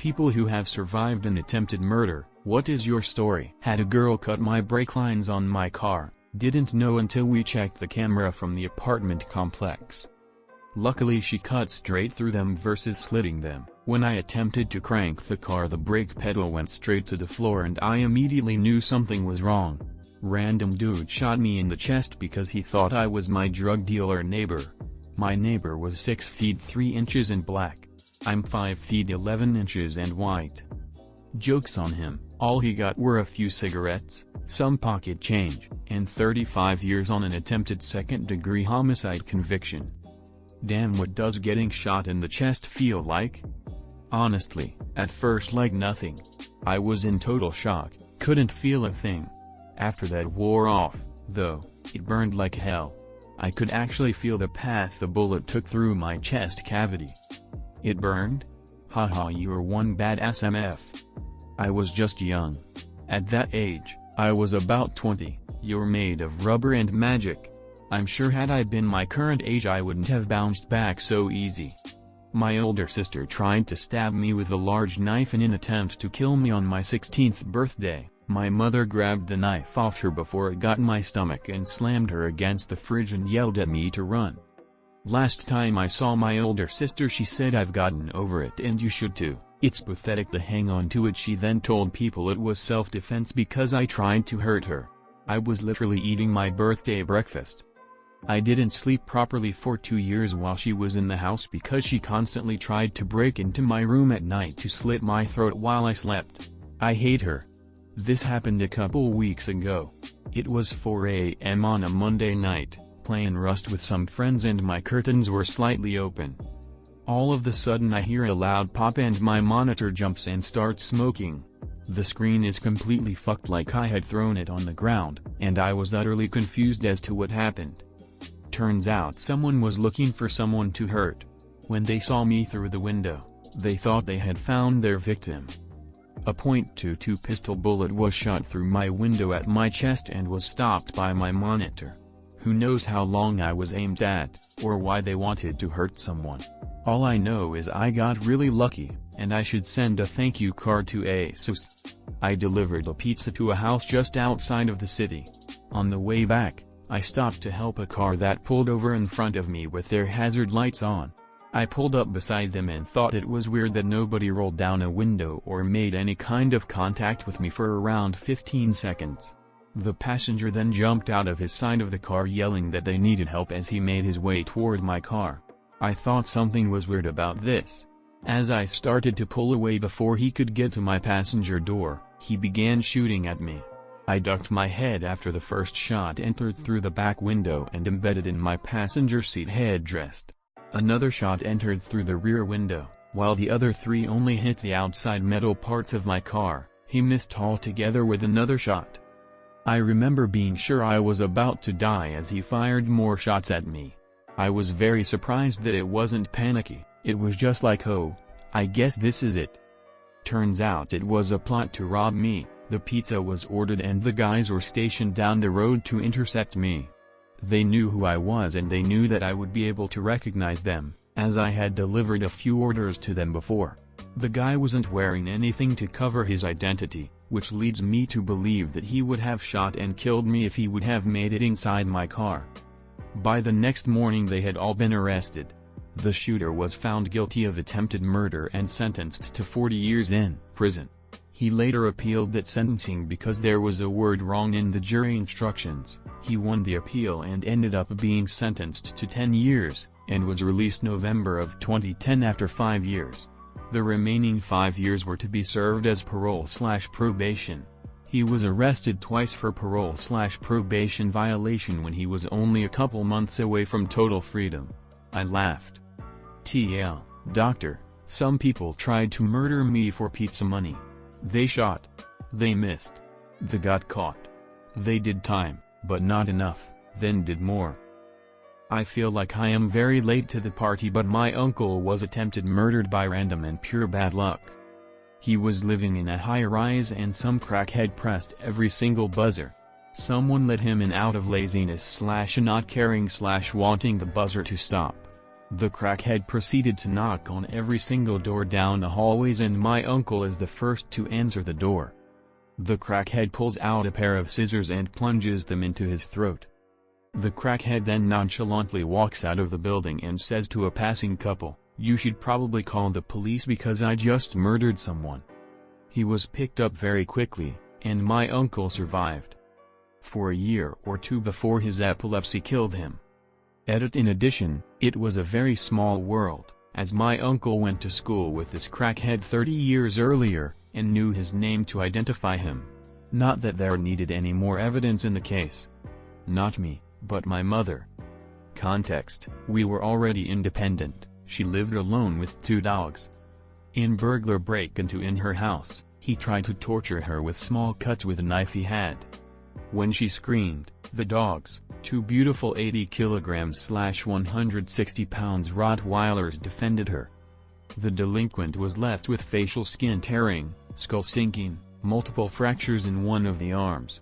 people who have survived an attempted murder, what is your story? Had a girl cut my brake lines on my car, didn't know until we checked the camera from the apartment complex. Luckily she cut straight through them versus slitting them. When I attempted to crank the car, the brake pedal went straight to the floor and I immediately knew something was wrong. Random dude shot me in the chest because he thought I was my drug dealer neighbor. My neighbor was 6 feet 3 inches and black. I'm 5 feet 11 inches and white. Joke's on him, all he got were a few cigarettes, some pocket change, and 35 years on an attempted second-degree homicide conviction. Damn, what does getting shot in the chest feel like? Honestly, at first like nothing. I was in total shock, couldn't feel a thing. After that wore off, though, it burned like hell. I could actually feel the path the bullet took through my chest cavity. It burned? Haha, you're one badass MF. I was just young. At that age, I was about 20, you're made of rubber and magic. I'm sure had I been my current age I wouldn't have bounced back so easy. My older sister tried to stab me with a large knife in an attempt to kill me on my 16th birthday. My mother grabbed the knife off her before it got my stomach and slammed her against the fridge and yelled at me to run. Last time I saw my older sister she said, "I've gotten over it and you should too. It's pathetic to hang on to it." She then told people it was self-defense because I tried to hurt her. I was literally eating my birthday breakfast. I didn't sleep properly for 2 years while she was in the house because she constantly tried to break into my room at night to slit my throat while I slept. I hate her. This happened a couple weeks ago. It was 4 a.m. on a Monday night, playing Rust with some friends and my curtains were slightly open. All of a sudden I hear a loud pop and my monitor jumps and starts smoking. The screen is completely fucked, like I had thrown it on the ground, and I was utterly confused as to what happened. Turns out someone was looking for someone to hurt. When they saw me through the window, they thought they had found their victim. A .22 pistol bullet was shot through my window at my chest and was stopped by my monitor. Who knows how long I was aimed at, or why they wanted to hurt someone. All I know is I got really lucky, and I should send a thank you card to ASOS. I delivered a pizza to a house just outside of the city. On the way back, I stopped to help a car that pulled over in front of me with their hazard lights on. I pulled up beside them and thought it was weird that nobody rolled down a window or made any kind of contact with me for around 15 seconds. The passenger then jumped out of his side of the car yelling that they needed help as he made his way toward my car. I thought something was weird about this. As I started to pull away before he could get to my passenger door, he began shooting at me. I ducked my head after the first shot entered through the back window and embedded in my passenger seat headrest. Another shot entered through the rear window, while the other 3 only hit the outside metal parts of my car. He missed altogether with another shot. I remember being sure I was about to die as he fired more shots at me. I was very surprised that it wasn't panicky, it was just like, oh, I guess this is it. Turns out it was a plot to rob me. The pizza was ordered and the guys were stationed down the road to intercept me. They knew who I was and they knew that I would be able to recognize them, as I had delivered a few orders to them before. The guy wasn't wearing anything to cover his identity, which leads me to believe that he would have shot and killed me if he would have made it inside my car. By the next morning they had all been arrested. The shooter was found guilty of attempted murder and sentenced to 40 years in prison. He later appealed that sentencing because there was a word wrong in the jury instructions. He won the appeal and ended up being sentenced to 10 years, and was released November of 2010 after 5 years. The remaining 5 years were to be served as parole/probation. He was arrested twice for parole/probation violation when he was only a couple months away from total freedom. I laughed. TL, doctor, some people tried to murder me for pizza money. They shot. They missed. They got caught. They did time, but not enough, then did more. I feel like I am very late to the party, but my uncle was attempted murdered by random and pure bad luck. He was living in a high-rise and some crackhead pressed every single buzzer. Someone let him in out of laziness/not caring/wanting the buzzer to stop. The crackhead proceeded to knock on every single door down the hallways, and my uncle is the first to answer the door. The crackhead pulls out a pair of scissors and plunges them into his throat. The crackhead then nonchalantly walks out of the building and says to a passing couple, "You should probably call the police because I just murdered someone." He was picked up very quickly, and my uncle survived for a year or two before his epilepsy killed him. In addition, it was a very small world, as my uncle went to school with this crackhead 30 years earlier, and knew his name to identify him. Not that there needed any more evidence in the case. Not me, but my mother. Context: we were already independent, she lived alone with 2 dogs. In burglar break-into in her house, he tried to torture her with small cuts with a knife he had. When she screamed, the dogs, 2 beautiful 80 kilograms / 160 pounds Rottweilers, defended her. The delinquent was left with facial skin tearing, skull sinking, multiple fractures in one of the arms.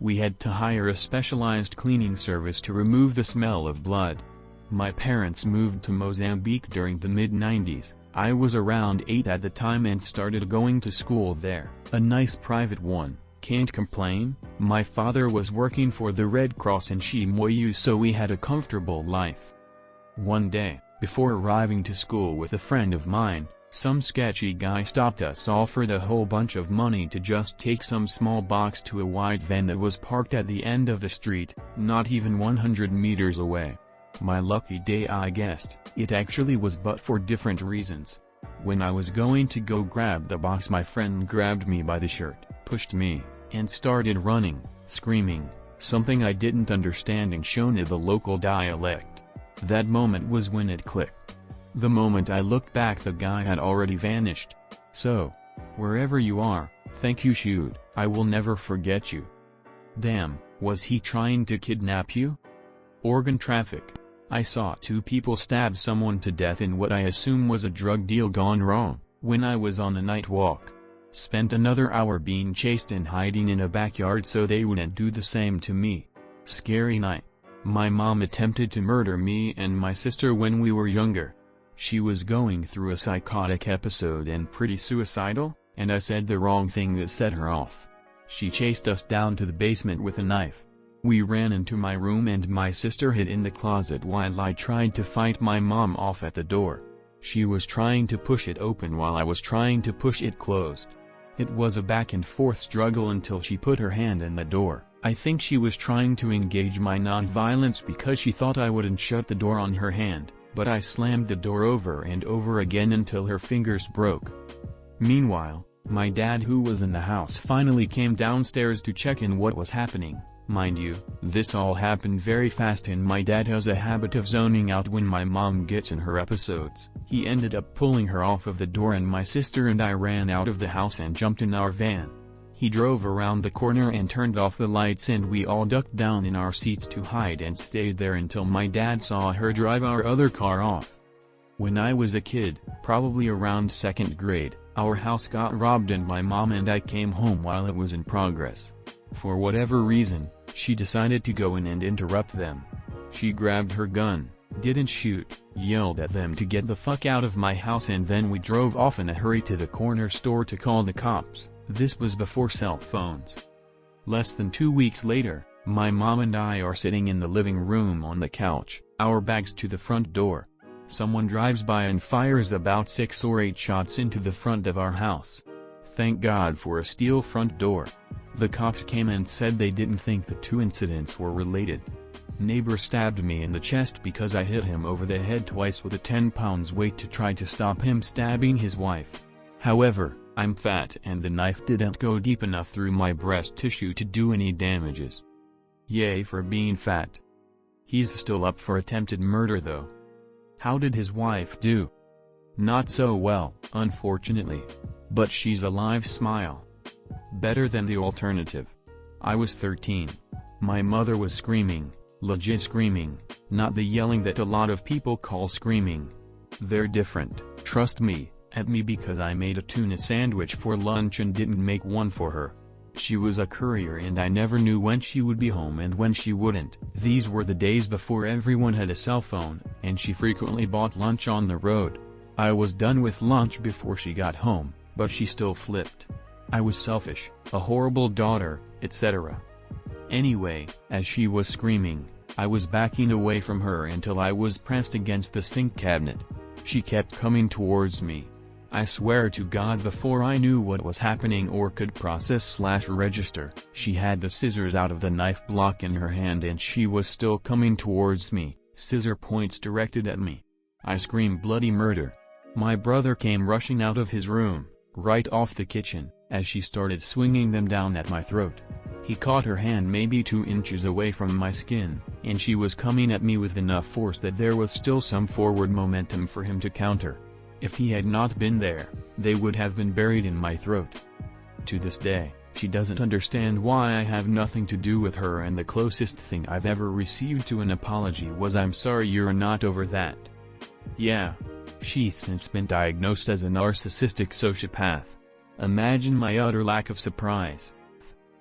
We had to hire a specialized cleaning service to remove the smell of blood. My parents moved to Mozambique during the mid-90s. I was around 8 at the time and started going to school there, a nice private one. Can't complain. My father was working for the Red Cross in Chimoio, so we had a comfortable life. One day, before arriving to school with a friend of mine, some sketchy guy stopped us, offered a whole bunch of money to just take some small box to a white van that was parked at the end of the street, not even 100 meters away. My lucky day, I guessed. It actually was, but for different reasons. When I was going to go grab the box, my friend grabbed me by the shirt, pushed me, and started running, screaming, something I didn't understand in Shona, the local dialect. That moment was when it clicked. The moment I looked back, the guy had already vanished. So, wherever you are, thank you, shoot, I will never forget you. Damn, was he trying to kidnap you? Organ traffic. I saw 2 people stab someone to death in what I assume was a drug deal gone wrong, when I was on a night walk. Spent another hour being chased and hiding in a backyard so they wouldn't do the same to me. Scary night. My mom attempted to murder me and my sister when we were younger. She was going through a psychotic episode and pretty suicidal, and I said the wrong thing that set her off. She chased us down to the basement with a knife. We ran into my room and my sister hid in the closet while I tried to fight my mom off at the door. She was trying to push it open while I was trying to push it closed. It was a back and forth struggle until she put her hand in the door. I think she was trying to engage my non-violence because she thought I wouldn't shut the door on her hand, but I slammed the door over and over again until her fingers broke. Meanwhile, my dad, who was in the house, finally came downstairs to check in what was happening. Mind you, this all happened very fast, and my dad has a habit of zoning out when my mom gets in her episodes. He ended up pulling her off of the door, and my sister and I ran out of the house and jumped in our van. He drove around the corner and turned off the lights, and we all ducked down in our seats to hide and stayed there until my dad saw her drive our other car off. When I was a kid, probably around 2nd grade, our house got robbed and my mom and I came home while it was in progress. For whatever reason, she decided to go in and interrupt them. She grabbed her gun, didn't shoot, yelled at them to get the fuck out of my house, and then we drove off in a hurry to the corner store to call the cops. This was before cell phones. Less than 2 weeks later, my mom and I are sitting in the living room on the couch, our backs to the front door. Someone drives by and fires about 6 or 8 shots into the front of our house. Thank God for a steel front door. The cops came and said they didn't think the 2 incidents were related. Neighbor stabbed me in the chest because I hit him over the head twice with a 10 pounds weight to try to stop him stabbing his wife. However, I'm fat and the knife didn't go deep enough through my breast tissue to do any damages. Yay for being fat. He's still up for attempted murder though. How did his wife do? Not so well, unfortunately. But she's alive, smile. Better than the alternative. I was 13. My mother was screaming, legit screaming, not the yelling that a lot of people call screaming. They're different, trust me, at me because I made a tuna sandwich for lunch and didn't make one for her. She was a courier and I never knew when she would be home and when she wouldn't. These were the days before everyone had a cell phone, and she frequently bought lunch on the road. I was done with lunch before she got home, but she still flipped. I was selfish, a horrible daughter, etc. Anyway, as she was screaming, I was backing away from her until I was pressed against the sink cabinet. She kept coming towards me. I swear to God, before I knew what was happening or could process/register, she had the scissors out of the knife block in her hand and she was still coming towards me, scissor points directed at me. I screamed bloody murder. My brother came rushing out of his room, right off the kitchen, as she started swinging them down at my throat. He caught her hand maybe 2 inches away from my skin, and she was coming at me with enough force that there was still some forward momentum for him to counter. If he had not been there, they would have been buried in my throat. To this day, she doesn't understand why I have nothing to do with her, and the closest thing I've ever received to an apology was "I'm sorry you're not over that." Yeah. She's since been diagnosed as a narcissistic sociopath. Imagine my utter lack of surprise.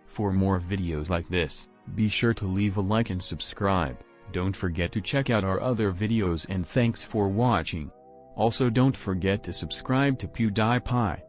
For more videos like this, be sure to leave a like and subscribe. Don't forget to check out our other videos, and thanks for watching. Also don't forget to subscribe to PewDiePie.